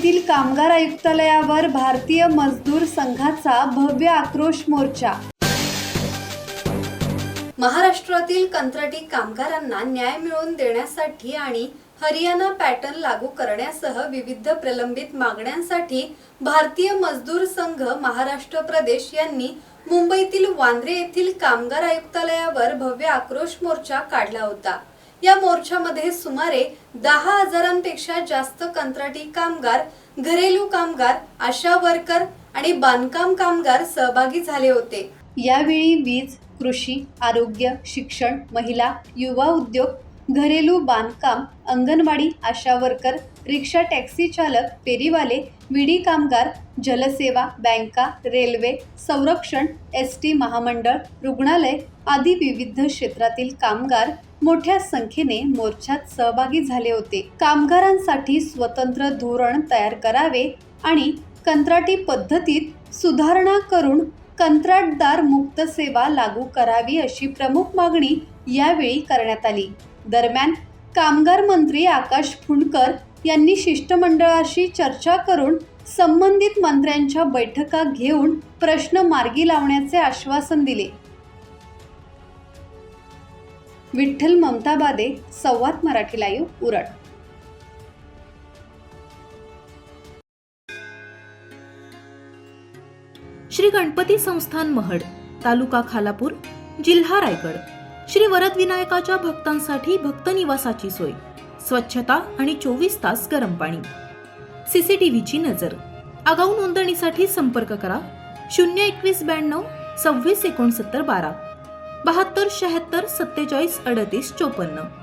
येथील कामगार आयुक्तालयावर भारतीय मजदूर संघाचा भव्य आक्रोश मोर्चा। महाराष्ट्रातील कंत्राटी कामगारांना न्याय मिळवून देण्यासाठी आणि हरियाणा पॅटर्न लागू करण्यासह विविध प्रलंबित मागण्यांसाठी भारतीय मजदूर संघ महाराष्ट्र प्रदेश यांनी मुंबईतील वांद्रे येथील कामगार आयुक्तालयावर भव्य आक्रोश मोर्चा काढला होता। या मोर्चामध्ये सुमारे 10,000पेक्षा जास्त कंत्राटी कामगार, घरेलू कामगार, आशा वर्कर आणि बांधकाम कामगार सहभागी झाले होते। यावेळी वीज, कृषी, आरोग्य, शिक्षण, महिला, युवा उद्योग, घरेलू बांधकाम, अंगणवाडी, आशा वर्कर, रिक्षा, टॅक्सी चालक, फेरीवाले, विडी कामगार, जलसेवा, बँका, रेल्वे, संरक्षण, एसटी महामंडळ, रुग्णालय आदी विविध क्षेत्रातील कामगार मोठ्या संख्येने मोर्चात सहभागी झाले होते। कामगारांसाठी स्वतंत्र धोरण तयार करावे आणि कंत्राटी पद्धतीत सुधारणा करून कंत्राटदार मुक्त सेवा लागू करावी अशी प्रमुख मागणी यावेळी करण्यात आली। दरम्यान कामगार मंत्री आकाश फुंडकर यांनी शिष्टमंडळाशी चर्चा करून संबंधित मंत्र्यांच्या बैठका घेऊन प्रश्न मार्गी लावण्याचे आश्वासन दिले। विठ्ठल ममताबादे, संवाद मराठी लाईव्ह, उरण। श्री गणपती संस्थान महड, तालुका खालापूर, जिल्हा रायगड। श्री वरद विनायकाच्या भक्तांसाठी भक्त निवासाची सोय, स्वच्छता आणि 24 तास गरम पाणी, सीसीटीव्हीची नजर। आगाऊ नोंदणीसाठी संपर्क करा 02192 26 69 12 72 76 47 38 54।